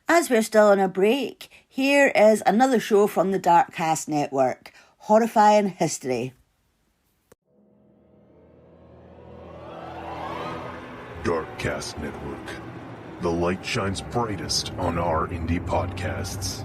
As we're still on a break, here is another show from the Darkcast Network, Horrifying History. Darkcast Network. The light shines brightest on our indie podcasts.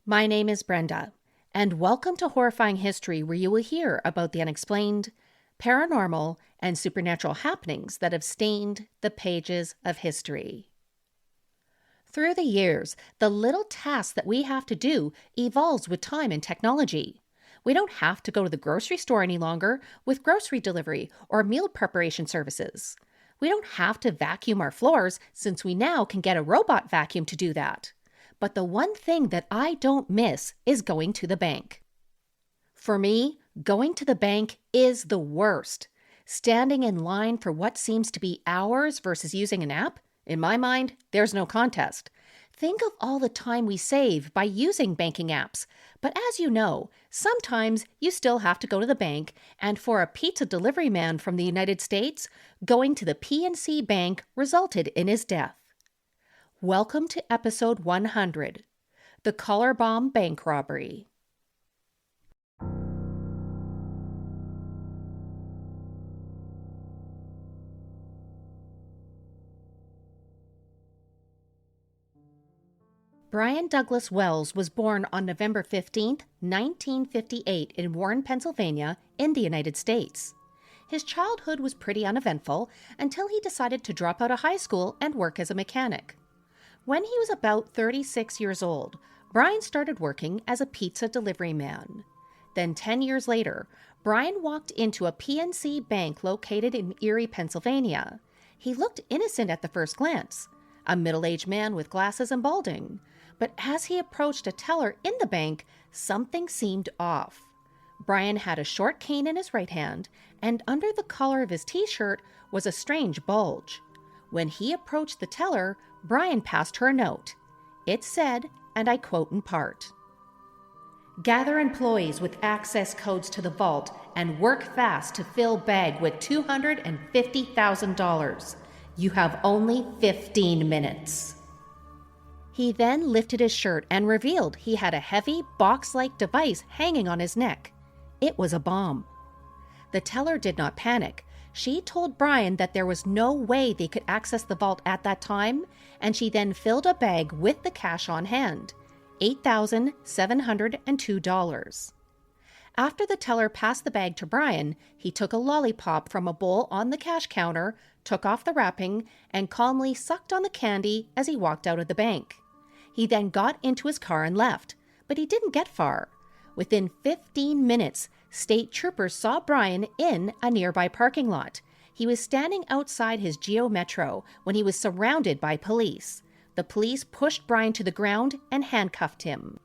My name is Brenda, and welcome to Horrifying History, where you will hear about the unexplained, paranormal, and supernatural happenings that have stained the pages of history. Through the years, the little task that we have to do evolves with time and technology. We don't have to go to the grocery store any longer with grocery delivery or meal preparation services. We don't have to vacuum our floors since we now can get a robot vacuum to do that. But the one thing that I don't miss is going to the bank. For me, going to the bank is the worst. Standing in line for what seems to be hours versus using an app, in my mind, there's no contest. Think of all the time we save by using banking apps. But as you know, sometimes you still have to go to the bank, and for a pizza delivery man from the United States, going to the PNC Bank resulted in his death. Welcome to episode 100, The Color Bomb Bank Robbery. Brian Douglas Wells was born on November 15, 1958 in Warren, Pennsylvania, in the United States. His childhood was pretty uneventful until he decided to drop out of high school and work as a mechanic. When he was about 36 years old, Brian started working as a pizza delivery man. Then 10 years later, Brian walked into a PNC bank located in Erie, Pennsylvania. He looked innocent at the first glance, a middle-aged man with glasses and balding. But as he approached a teller in the bank, something seemed off. Brian had a short cane in his right hand, and under the collar of his t-shirt was a strange bulge. When he approached the teller, Brian passed her a note. It said, and I quote in part, "Gather employees with access codes to the vault and work fast to fill bag with $250,000. You have only 15 minutes. He then lifted his shirt and revealed he had a heavy, box-like device hanging on his neck. It was a bomb. The teller did not panic. She told Brian that there was no way they could access the vault at that time, and she then filled a bag with the cash on hand, $8,702. After the teller passed the bag to Brian, he took a lollipop from a bowl on the cash counter, took off the wrapping, and calmly sucked on the candy as he walked out of the bank. He then got into his car and left, but he didn't get far. Within 15 minutes, state troopers saw Brian in a nearby parking lot. He was standing outside his Geo Metro when he was surrounded by police. The police pushed Brian to the ground and handcuffed him.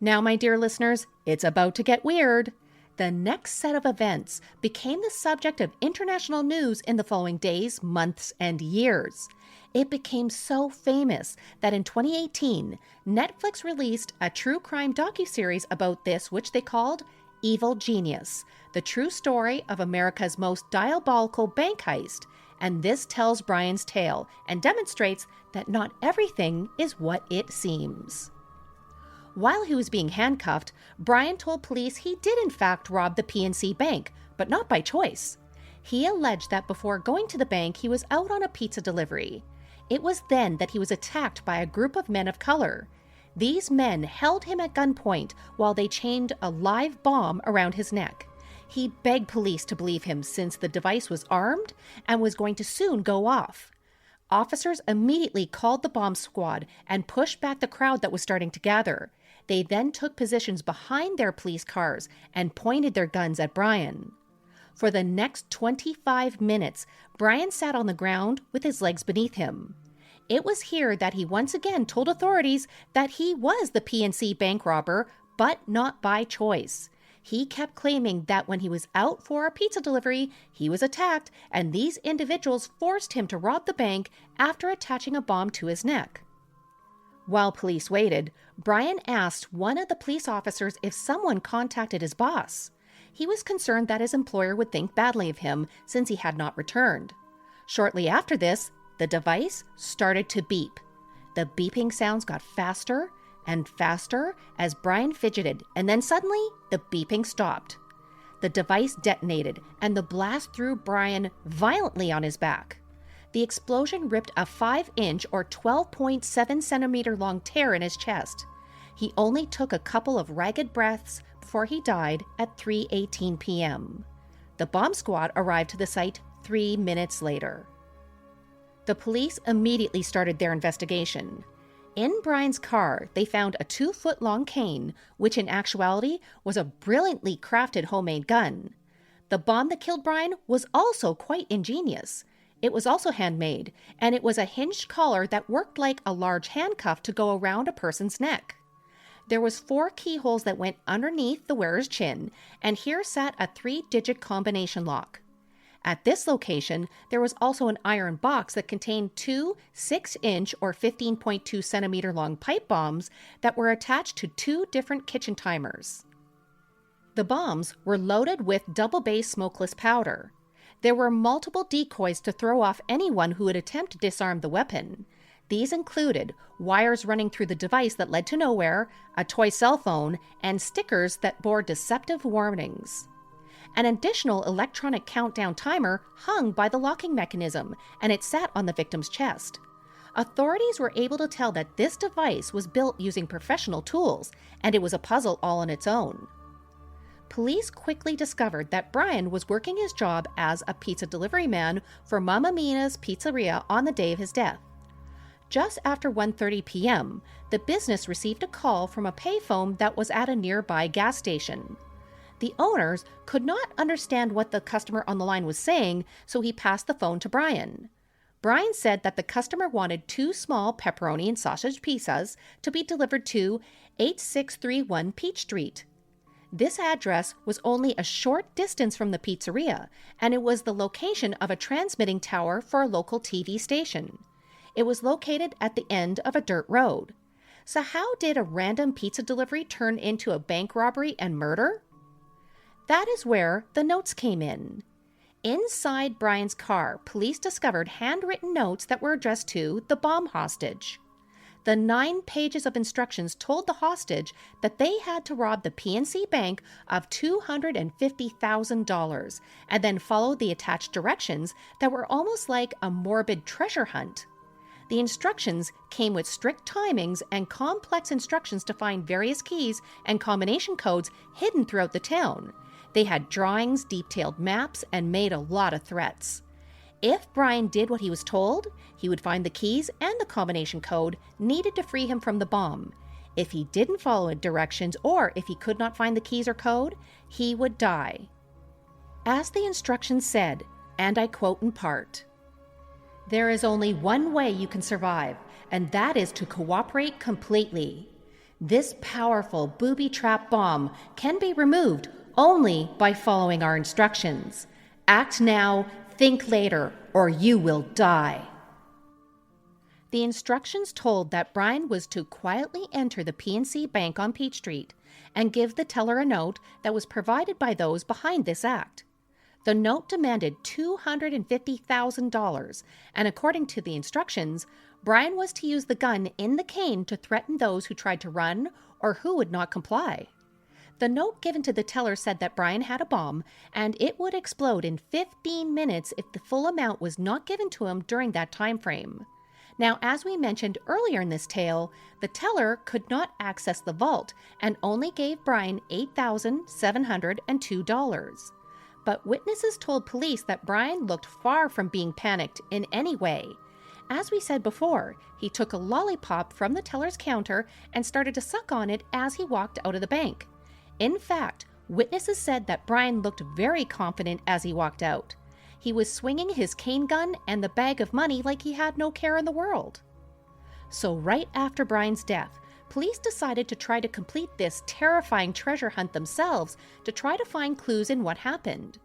Now, my dear listeners, it's about to get weird. The next set of events became the subject of international news in the following days, months, and years. It became so famous that in 2018, Netflix released a true crime docuseries about this, which they called Evil Genius, the true story of America's most diabolical bank heist. And this tells Brian's tale and demonstrates that not everything is what it seems. While he was being handcuffed, Brian told police he did in fact rob the PNC Bank, but not by choice. He alleged that before going to the bank, he was out on a pizza delivery. It was then that he was attacked by a group of men of color. These men held him at gunpoint while they chained a live bomb around his neck. He begged police to believe him since the device was armed and was going to soon go off. Officers immediately called the bomb squad and pushed back the crowd that was starting to gather. They then took positions behind their police cars and pointed their guns at Brian. For the next 25 minutes, Brian sat on the ground with his legs beneath him. It was here that he once again told authorities that he was the PNC bank robber, but not by choice. He kept claiming that when he was out for a pizza delivery, he was attacked, and these individuals forced him to rob the bank after attaching a bomb to his neck. While police waited, Brian asked one of the police officers if someone contacted his boss. He was concerned that his employer would think badly of him since he had not returned. Shortly after this, the device started to beep. The beeping sounds got faster and faster as Brian fidgeted, and then suddenly the beeping stopped. The device detonated, and the blast threw Brian violently on his back. The explosion ripped a 5-inch or 12.7 centimeter long tear in his chest. He only took a couple of ragged breaths before he died at 3:18 p.m. The bomb squad arrived to the site 3 minutes later. The police immediately started their investigation. In Brian's car, they found a 2-foot-long cane, which in actuality was a brilliantly crafted homemade gun. The bomb that killed Brian was also quite ingenious. It was also handmade, and it was a hinged collar that worked like a large handcuff to go around a person's neck. There was 4 keyholes that went underneath the wearer's chin, and here sat a 3-digit combination lock. At this location, there was also an iron box that contained 2 6-inch or 15.2 centimeter long pipe bombs that were attached to 2 different kitchen timers. The bombs were loaded with double-base smokeless powder. There were multiple decoys to throw off anyone who would attempt to disarm the weapon. These included wires running through the device that led to nowhere, a toy cell phone, and stickers that bore deceptive warnings. An additional electronic countdown timer hung by the locking mechanism, and it sat on the victim's chest. Authorities were able to tell that this device was built using professional tools, and it was a puzzle all on its own. Police quickly discovered that Brian was working his job as a pizza delivery man for Mamma Mia's Pizzeria on the day of his death. Just after 1:30 p.m., the business received a call from a payphone that was at a nearby gas station. The owners could not understand what the customer on the line was saying, so he passed the phone to Brian. Brian said that the customer wanted 2 small pepperoni and sausage pizzas to be delivered to 8631 Peach Street. This address was only a short distance from the pizzeria, and it was the location of a transmitting tower for a local TV station. It was located at the end of a dirt road. So how did a random pizza delivery turn into a bank robbery and murder? That is where the notes came in. Inside Brian's car, police discovered handwritten notes that were addressed to the bomb hostage. The 9 pages of instructions told the hostage that they had to rob the PNC Bank of $250,000 and then follow the attached directions that were almost like a morbid treasure hunt. The instructions came with strict timings and complex instructions to find various keys and combination codes hidden throughout the town. They had drawings, detailed maps, and made a lot of threats. If Brian did what he was told, he would find the keys and the combination code needed to free him from the bomb. If he didn't follow directions, or if he could not find the keys or code, he would die. As the instructions said, and I quote in part, "There is only one way you can survive, and that is to cooperate completely. This powerful booby trap bomb can be removed only by following our instructions. Act now, think later, or you will die." The instructions told that Brian was to quietly enter the PNC Bank on Peach Street and give the teller a note that was provided by those behind this act. The note demanded $250,000, and according to the instructions, Brian was to use the gun in the cane to threaten those who tried to run or who would not comply. The note given to the teller said that Brian had a bomb and it would explode in 15 minutes if the full amount was not given to him during that time frame. Now, as we mentioned earlier in this tale, the teller could not access the vault and only gave Brian $8,702. But witnesses told police that Brian looked far from being panicked in any way. As we said before, he took a lollipop from the teller's counter and started to suck on it as he walked out of the bank. In fact, witnesses said that Brian looked very confident as he walked out. He was swinging his cane gun and the bag of money like he had no care in the world. So right after Brian's death, police decided to try to complete this terrifying treasure hunt themselves to try to find clues in what happened.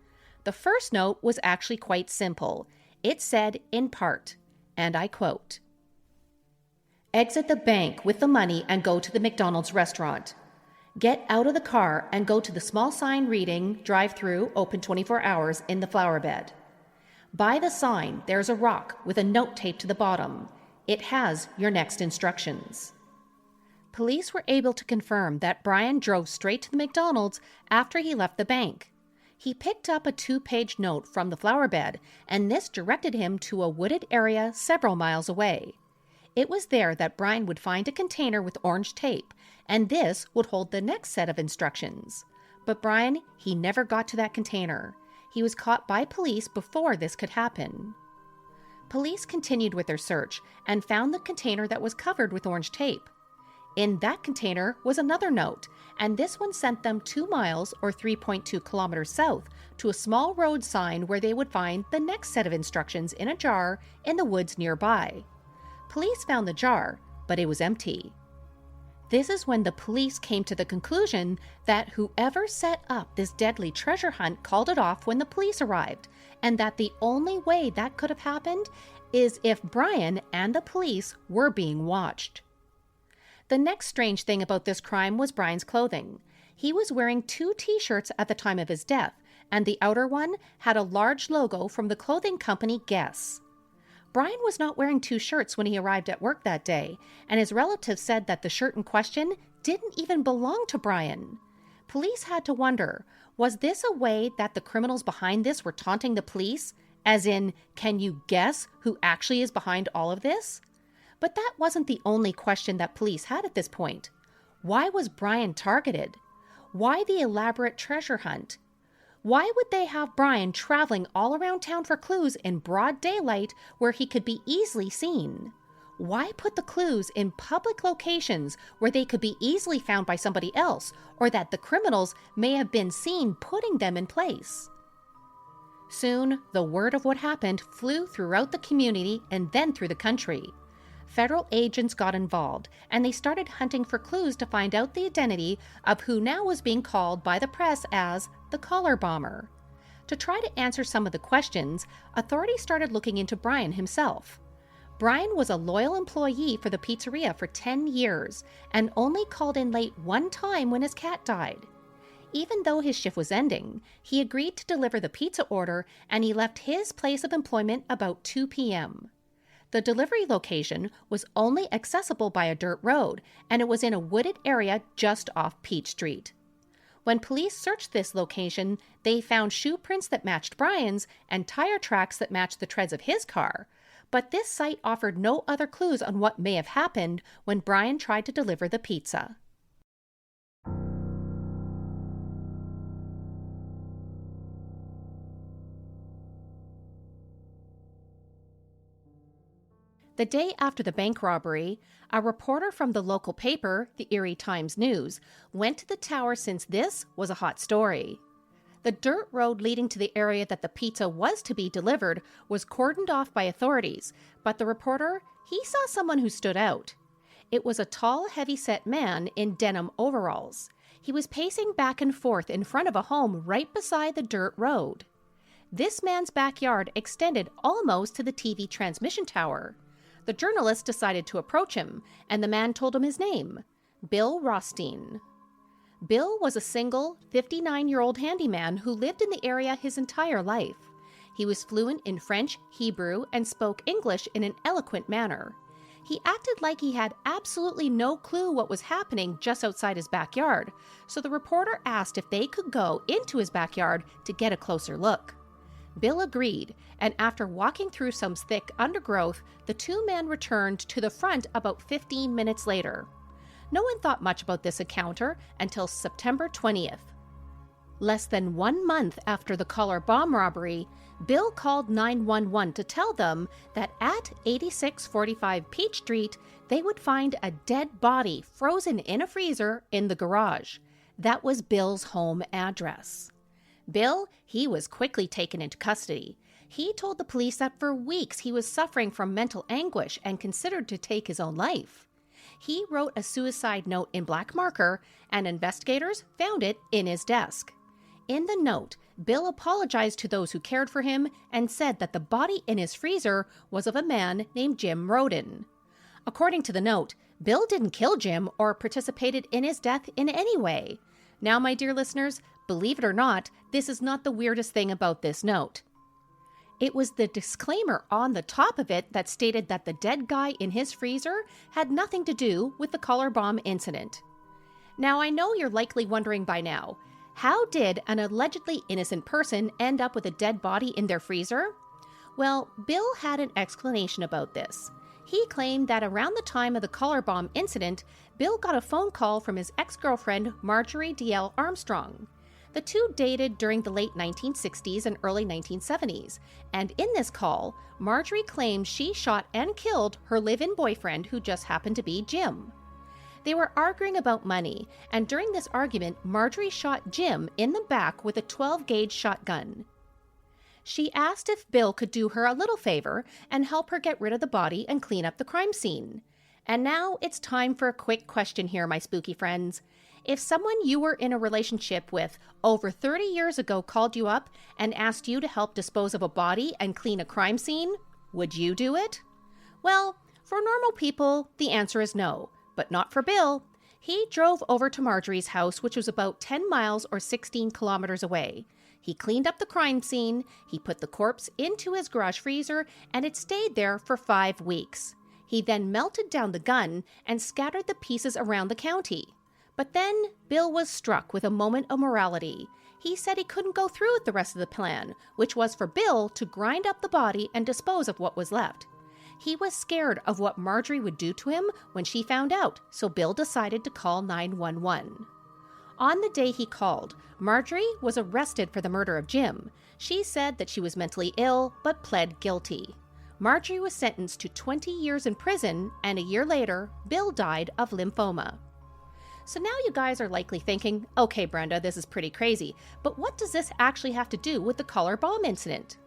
The first note was actually quite simple. It said, in part, and I quote, "Exit the bank with the money and go to the McDonald's restaurant. Get out of the car and go to the small sign reading, drive-through, open 24 hours in the flower bed. By the sign, there's a rock with a note taped to the bottom. It has your next instructions." Police were able to confirm that Brian drove straight to the McDonald's after he left the bank. He picked up a 2-page note from the flower bed, and this directed him to a wooded area several miles away. It was there that Brian would find a container with orange tape, and this would hold the next set of instructions. But Brian, he never got to that container. He was caught by police before this could happen. Police continued with their search and found the container that was covered with orange tape. In that container was another note, and this one sent them 2 miles or 3.2 kilometers south to a small road sign where they would find the next set of instructions in a jar in the woods nearby. Police found the jar, but it was empty. This is when the police came to the conclusion that whoever set up this deadly treasure hunt called it off when the police arrived, and that the only way that could have happened is if Brian and the police were being watched. The next strange thing about this crime was Brian's clothing. He was wearing 2 t-shirts at the time of his death, and the outer one had a large logo from the clothing company Guess. Brian was not wearing 2 shirts when he arrived at work that day, and his relatives said that the shirt in question didn't even belong to Brian. Police had to wonder, was this a way that the criminals behind this were taunting the police? As in, can you guess who actually is behind all of this? But that wasn't the only question that police had at this point. Why was Brian targeted? Why the elaborate treasure hunt? Why would they have Brian traveling all around town for clues in broad daylight where he could be easily seen? Why put the clues in public locations where they could be easily found by somebody else, or that the criminals may have been seen putting them in place? Soon, the word of what happened flew throughout the community and then through the country. Federal agents got involved, and they started hunting for clues to find out the identity of who now was being called by the press as the collar bomber. To try to answer some of the questions, authorities started looking into Brian himself. Brian was a loyal employee for the pizzeria for 10 years and only called in late one time when his cat died. Even though his shift was ending, he agreed to deliver the pizza order, and he left his place of employment about 2 p.m. The delivery location was only accessible by a dirt road, and it was in a wooded area just off Peach Street. When police searched this location, they found shoe prints that matched Brian's and tire tracks that matched the treads of his car, but this site offered no other clues on what may have happened when Brian tried to deliver the pizza. The day after the bank robbery, a reporter from the local paper, the Erie Times-News, went to the tower since this was a hot story. The dirt road leading to the area that the pizza was to be delivered was cordoned off by authorities, but the reporter, he saw someone who stood out. It was a tall, heavy-set man in denim overalls. He was pacing back and forth in front of a home right beside the dirt road. This man's backyard extended almost to the TV transmission tower. The journalist decided to approach him, and the man told him his name, Bill Rothstein. Bill was a single, 59-year-old handyman who lived in the area his entire life. He was fluent in French, Hebrew, and spoke English in an eloquent manner. He acted like he had absolutely no clue what was happening just outside his backyard, so the reporter asked if they could go into his backyard to get a closer look. Bill agreed, and after walking through some thick undergrowth, the 2 men returned to the front about 15 minutes later. No one thought much about this encounter until September 20th. Less than 1 month after the collar bomb robbery, Bill called 911 to tell them that at 8645 Peach Street, they would find a dead body frozen in a freezer in the garage. That was Bill's home address. Bill, he was quickly taken into custody. He told the police that for weeks he was suffering from mental anguish and considered to take his own life. He wrote a suicide note in black marker, and investigators found it in his desk. In the note, Bill apologized to those who cared for him and said that the body in his freezer was of a man named Jim Roden. According to the note, Bill didn't kill Jim or participated in his death in any way. Now, my dear listeners, believe it or not, this is not the weirdest thing about this note. It was the disclaimer on the top of it that stated that the dead guy in his freezer had nothing to do with the collar bomb incident. Now, I know you're likely wondering by now, how did an allegedly innocent person end up with a dead body in their freezer? Well, Bill had an explanation about this. He claimed that around the time of the collar bomb incident, Bill got a phone call from his ex-girlfriend, Marjorie D.L. Armstrong. The two dated during the late 1960s and early 1970s, and in this call, Marjorie claimed she shot and killed her live-in boyfriend who just happened to be Jim. They were arguing about money, and during this argument, Marjorie shot Jim in the back with a 12-gauge shotgun. She asked if Bill could do her a little favor and help her get rid of the body and clean up the crime scene. And now it's time for a quick question here, my spooky friends. If someone you were in a relationship with over 30 years ago called you up and asked you to help dispose of a body and clean a crime scene, would you do it? Well, for normal people, the answer is no, but not for Bill. He drove over to Marjorie's house, which was about 10 miles or 16 kilometers away. He cleaned up the crime scene, he put the corpse into his garage freezer, and it stayed there for 5 weeks. He then melted down the gun and scattered the pieces around the county. But then Bill was struck with a moment of morality. He said he couldn't go through with the rest of the plan, which was for Bill to grind up the body and dispose of what was left. He was scared of what Marjorie would do to him when she found out, so Bill decided to call 911. On the day he called, Marjorie was arrested for the murder of Jim. She said that she was mentally ill, but pled guilty. Marjorie was sentenced to 20 years in prison, and a year later, Bill died of lymphoma. So now you guys are likely thinking, okay, Brenda, this is pretty crazy, but what does this actually have to do with the collar bomb incident?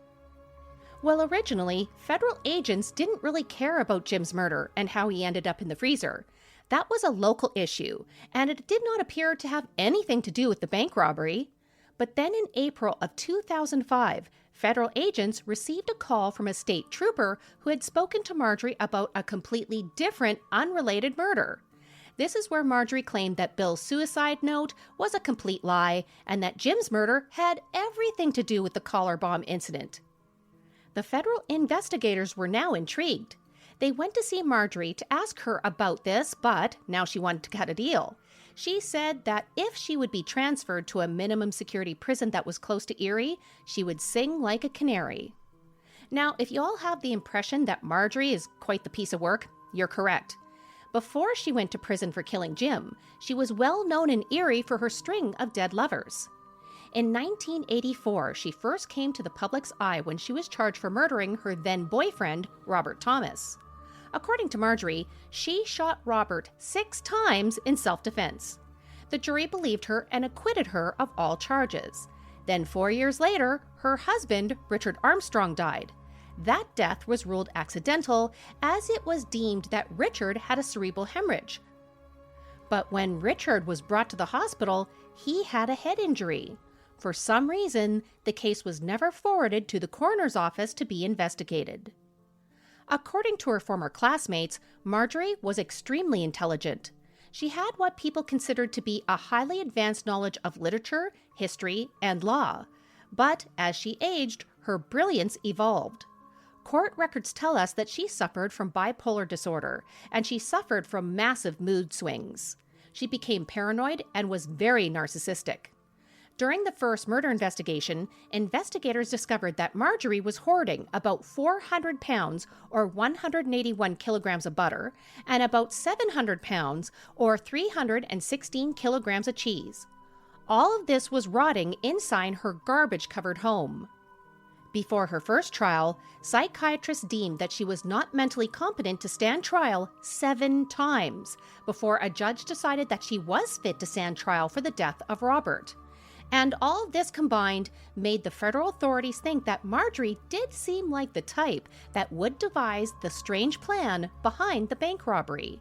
Well, originally, federal agents didn't really care about Jim's murder and how he ended up in the freezer. That was a local issue, and it did not appear to have anything to do with the bank robbery. But then in April of 2005, federal agents received a call from a state trooper who had spoken to Marjorie about a completely different, unrelated murder. This is where Marjorie claimed that Bill's suicide note was a complete lie and that Jim's murder had everything to do with the collar bomb incident. The federal investigators were now intrigued. They went to see Marjorie to ask her about this, but now she wanted to cut a deal. She said that if she would be transferred to a minimum security prison that was close to Erie, she would sing like a canary. Now, if you all have the impression that Marjorie is quite the piece of work, you're correct. Before she went to prison for killing Jim, she was well known in Erie for her string of dead lovers. In 1984, she first came to the public's eye when she was charged for murdering her then-boyfriend, Robert Thomas. According to Marjorie, she shot Robert 6 times in self-defense. The jury believed her and acquitted her of all charges. Then 4 years later, her husband, Richard Armstrong, died. That death was ruled accidental, as it was deemed that Richard had a cerebral hemorrhage. But when Richard was brought to the hospital, he had a head injury. For some reason, the case was never forwarded to the coroner's office to be investigated. According to her former classmates, Marjorie was extremely intelligent. She had what people considered to be a highly advanced knowledge of literature, history, and law. But as she aged, her brilliance evolved. Court records tell us that she suffered from bipolar disorder, and she suffered from massive mood swings. She became paranoid and was very narcissistic. During the first murder investigation, investigators discovered that Marjorie was hoarding about 400 pounds or 181 kilograms of butter and about 700 pounds or 316 kilograms of cheese. All of this was rotting inside her garbage-covered home. Before her first trial, psychiatrists deemed that she was not mentally competent to stand trial 7 times before a judge decided that she was fit to stand trial for the death of Robert. And all of this combined made the federal authorities think that Marjorie did seem like the type that would devise the strange plan behind the bank robbery.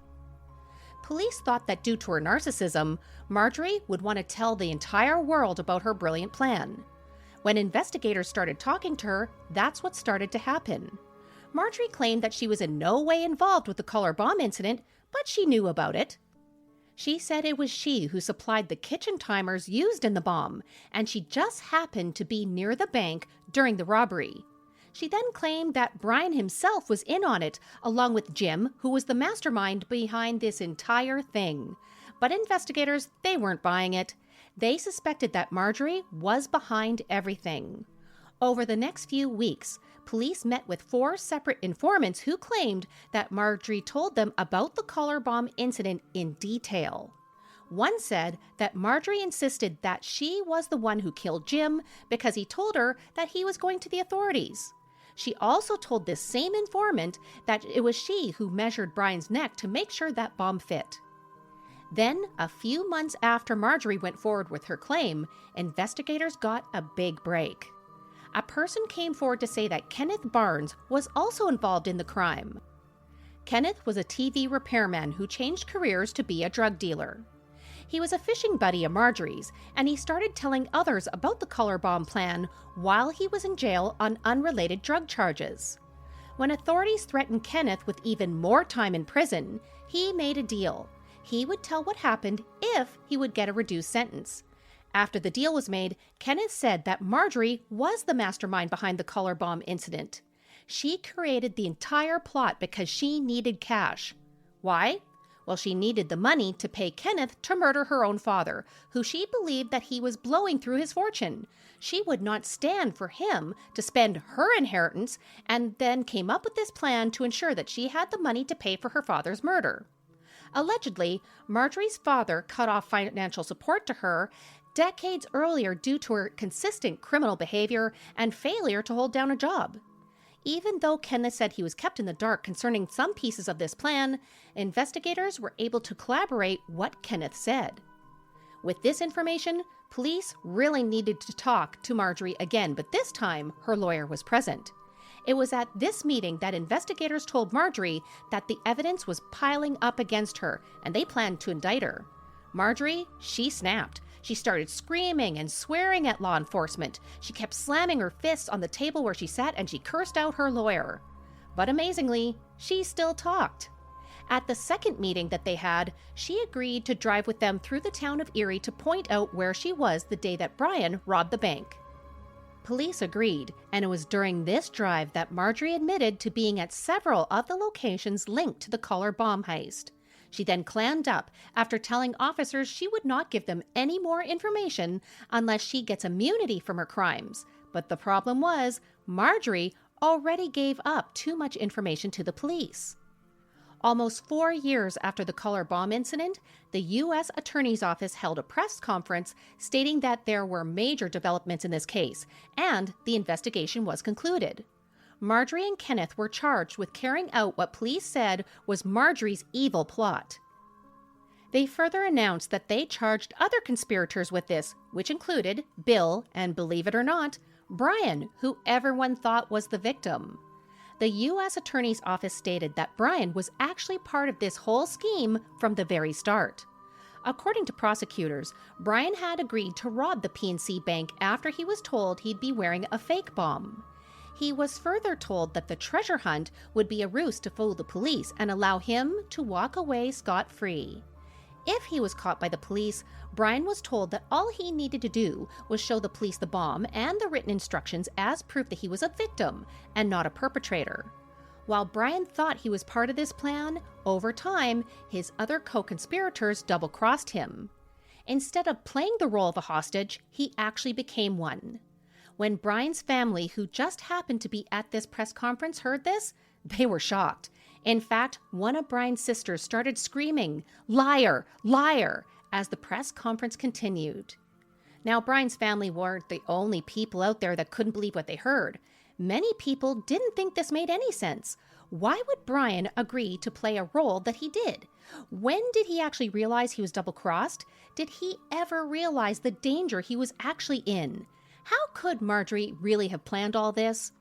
Police thought that due to her narcissism, Marjorie would want to tell the entire world about her brilliant plan. When investigators started talking to her, that's what started to happen. Marjorie claimed that she was in no way involved with the color bomb incident, but she knew about it. She said it was she who supplied the kitchen timers used in the bomb, and she just happened to be near the bank during the robbery. She then claimed that Brian himself was in on it, along with Jim, who was the mastermind behind this entire thing. But investigators, they weren't buying it. They suspected that Marjorie was behind everything. Over the next few weeks, police met with 4 separate informants who claimed that Marjorie told them about the color bomb incident in detail. One said that Marjorie insisted that she was the one who killed Jim because he told her that he was going to the authorities. She also told this same informant that it was she who measured Brian's neck to make sure that bomb fit. Then, a few months after Marjorie went forward with her claim, investigators got a big break. A person came forward to say that Kenneth Barnes was also involved in the crime. Kenneth was a TV repairman who changed careers to be a drug dealer. He was a fishing buddy of Marjorie's, and he started telling others about the color bomb plan while he was in jail on unrelated drug charges. When authorities threatened Kenneth with even more time in prison, he made a deal. He would tell what happened if he would get a reduced sentence. After the deal was made, Kenneth said that Marjorie was the mastermind behind the color bomb incident. She created the entire plot because she needed cash. Why? Well, she needed the money to pay Kenneth to murder her own father, who she believed that he was blowing through his fortune. She would not stand for him to spend her inheritance, and then came up with this plan to ensure that she had the money to pay for her father's murder. Allegedly, Marjorie's father cut off financial support to her decades earlier due to her consistent criminal behavior and failure to hold down a job. Even though Kenneth said he was kept in the dark concerning some pieces of this plan, investigators were able to corroborate what Kenneth said. With this information, police really needed to talk to Marjorie again, but this time her lawyer was present. It was at this meeting that investigators told Marjorie that the evidence was piling up against her, and they planned to indict her. Marjorie, she snapped. She started screaming and swearing at law enforcement. She kept slamming her fists on the table where she sat, and she cursed out her lawyer. But amazingly, she still talked. At the second meeting that they had, she agreed to drive with them through the town of Erie to point out where she was the day that Brian robbed the bank. Police agreed, and it was during this drive that Marjorie admitted to being at several of the locations linked to the color bomb heist. She then clammed up after telling officers she would not give them any more information unless she gets immunity from her crimes. But the problem was, Marjorie already gave up too much information to the police. Almost 4 years after the color bomb incident, the U.S. Attorney's Office held a press conference stating that there were major developments in this case, and the investigation was concluded. Marjorie and Kenneth were charged with carrying out what police said was Marjorie's evil plot. They further announced that they charged other conspirators with this, which included Bill and, believe it or not, Brian, who everyone thought was the victim. The U.S. Attorney's Office stated that Brian was actually part of this whole scheme from the very start. According to prosecutors, Brian had agreed to rob the PNC Bank after he was told he'd be wearing a fake bomb. He was further told that the treasure hunt would be a ruse to fool the police and allow him to walk away scot-free. If he was caught by the police, Brian was told that all he needed to do was show the police the bomb and the written instructions as proof that he was a victim and not a perpetrator. While Brian thought he was part of this plan, over time, his other co-conspirators double-crossed him. Instead of playing the role of a hostage, he actually became one. When Brian's family, who just happened to be at this press conference, heard this, they were shocked. In fact, one of Brian's sisters started screaming, "Liar! Liar!" as the press conference continued. Now, Brian's family weren't the only people out there that couldn't believe what they heard. Many people didn't think this made any sense. Why would Brian agree to play a role that he did? When did he actually realize he was double-crossed? Did he ever realize the danger he was actually in? How could Marjorie really have planned all this?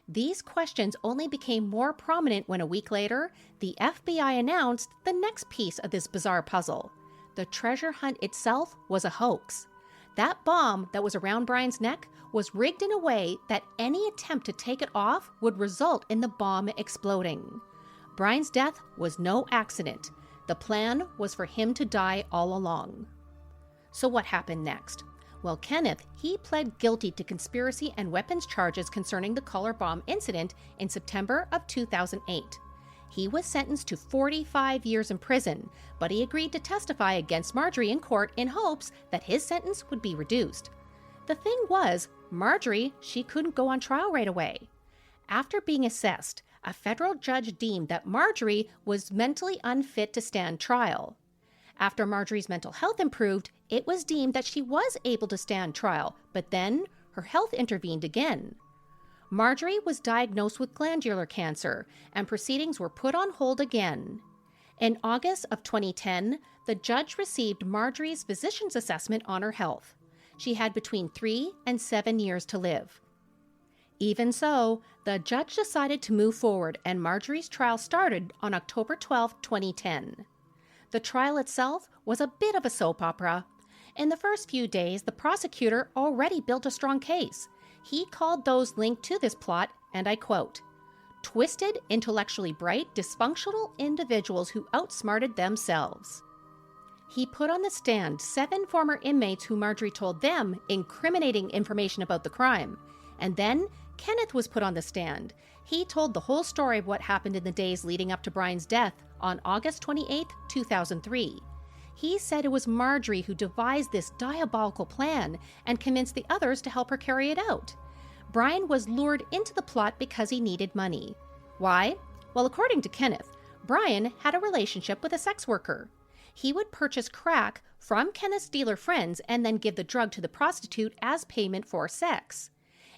These questions only became more prominent when a week later, the FBI announced the next piece of this bizarre puzzle. The treasure hunt itself was a hoax. That bomb that was around Brian's neck was rigged in a way that any attempt to take it off would result in the bomb exploding. Brian's death was no accident. The plan was for him to die all along. So what happened next? Well, Kenneth, he pled guilty to conspiracy and weapons charges concerning the color bomb incident in September of 2008. He was sentenced to 45 years in prison, but he agreed to testify against Marjorie in court in hopes that his sentence would be reduced. The thing was, Marjorie, she couldn't go on trial right away. After being assessed, a federal judge deemed that Marjorie was mentally unfit to stand trial. After Marjorie's mental health improved, it was deemed that she was able to stand trial, but then her health intervened again. Marjorie was diagnosed with glandular cancer, and proceedings were put on hold again. In August of 2010, the judge received Marjorie's physician's assessment on her health. She had between 3 and 7 years to live. Even so, the judge decided to move forward, and Marjorie's trial started on October 12, 2010. The trial itself was a bit of a soap opera. In the first few days, the prosecutor already built a strong case. He called those linked to this plot, and I quote, "twisted, intellectually bright, dysfunctional individuals who outsmarted themselves." He put on the stand 7 former inmates who Marjorie told them incriminating information about the crime. And then Kenneth was put on the stand. He told the whole story of what happened in the days leading up to Brian's death on August 28, 2003. He said it was Marjorie who devised this diabolical plan and convinced the others to help her carry it out. Brian was lured into the plot because he needed money. Why? Well, according to Kenneth, Brian had a relationship with a sex worker. He would purchase crack from Kenneth's dealer friends and then give the drug to the prostitute as payment for sex.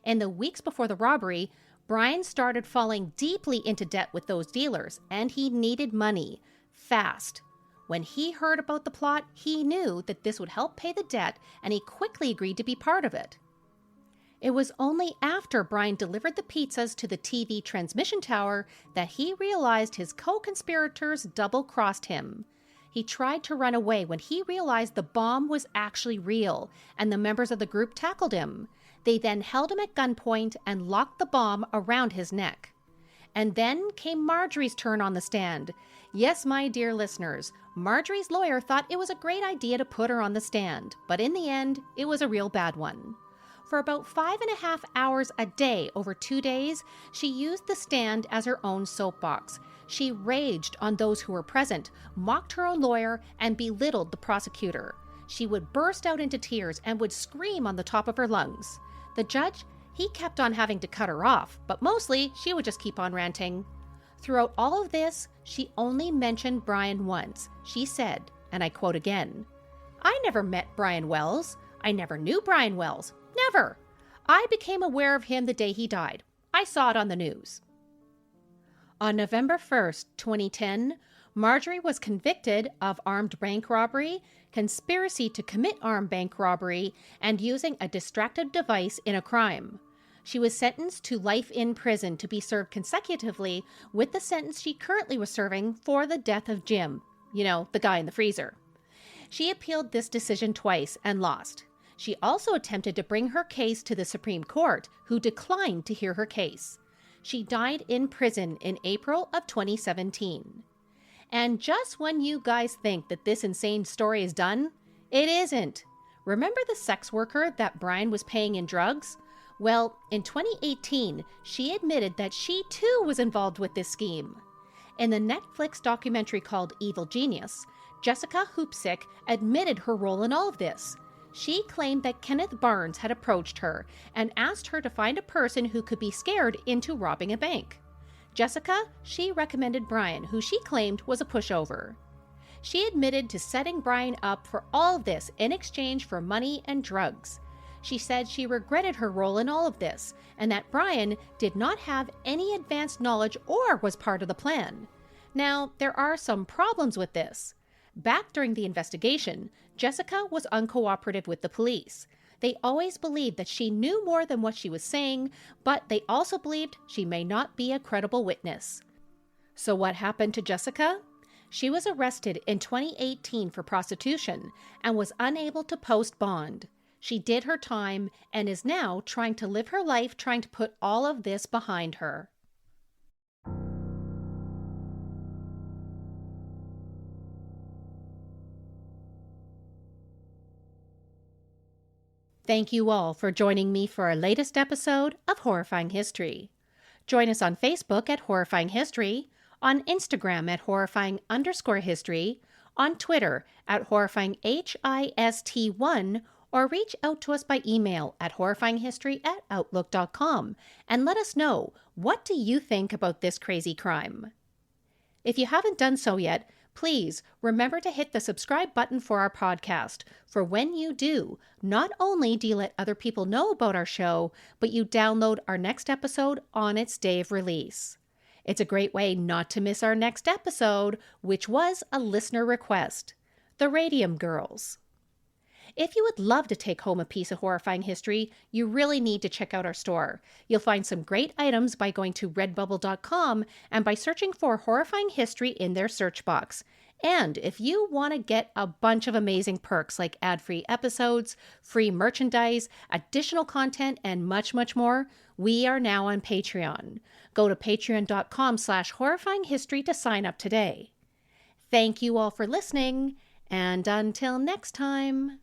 In the weeks before the robbery, Brian started falling deeply into debt with those dealers, and he needed money, fast. When he heard about the plot, he knew that this would help pay the debt, and he quickly agreed to be part of it. It was only after Brian delivered the pizzas to the TV transmission tower that he realized his co-conspirators double-crossed him. He tried to run away when he realized the bomb was actually real, and the members of the group tackled him. They then held him at gunpoint and locked the bomb around his neck. And then came Marjorie's turn on the stand. Yes, my dear listeners, Marjorie's lawyer thought it was a great idea to put her on the stand, but in the end, it was a real bad one. For about 5.5 hours a day over 2 days, she used the stand as her own soapbox. She raged on those who were present, mocked her own lawyer, and belittled the prosecutor. She would burst out into tears and would scream on the top of her lungs. The judge, he kept on having to cut her off, but mostly she would just keep on ranting. Throughout all of this, she only mentioned Brian once. She said, and I quote again, "I never met Brian Wells. I never knew Brian Wells. Never. I became aware of him the day he died. I saw it on the news." On November 1st, 2010, Marjorie was convicted of armed bank robbery, conspiracy to commit armed bank robbery, and using a distractive device in a crime. She was sentenced to life in prison to be served consecutively with the sentence she currently was serving for the death of Jim, the guy in the freezer. She appealed this decision twice and lost. She also attempted to bring her case to the Supreme Court, who declined to hear her case. She died in prison in April of 2017. And just when you guys think that this insane story is done, it isn't. Remember the sex worker that Brian was paying in drugs? Well, in 2018, she admitted that she too was involved with this scheme. In the Netflix documentary called Evil Genius, Jessica Hoopsick admitted her role in all of this. She claimed that Kenneth Barnes had approached her and asked her to find a person who could be scared into robbing a bank. Jessica, she recommended Brian, who she claimed was a pushover. She admitted to setting Brian up for all of this in exchange for money and drugs. She said she regretted her role in all of this, and that Brian did not have any advanced knowledge or was part of the plan. Now, there are some problems with this. Back during the investigation, Jessica was uncooperative with the police. They always believed that she knew more than what she was saying, but they also believed she may not be a credible witness. So what happened to Jessica? She was arrested in 2018 for prostitution and was unable to post bond. She did her time and is now trying to live her life trying to put all of this behind her. Thank you all for joining me for our latest episode of Horrifying History. Join us on Facebook at Horrifying History, on Instagram at Horrifying_History, on Twitter at HorrifyingHIST1, or reach out to us by email at horrifyinghistory@outlook.com and let us know, what do you think about this crazy crime? If you haven't done so yet, please remember to hit the subscribe button for our podcast, for when you do, not only do you let other people know about our show, but you download our next episode on its day of release. It's a great way not to miss our next episode, which was a listener request, The Radium Girls. If you would love to take home a piece of horrifying history, you really need to check out our store. You'll find some great items by going to redbubble.com and by searching for Horrifying History in their search box. And if you want to get a bunch of amazing perks like ad-free episodes, free merchandise, additional content, and much, much more, we are now on Patreon. Go to patreon.com/horrifyinghistory to sign up today. Thank you all for listening, and until next time.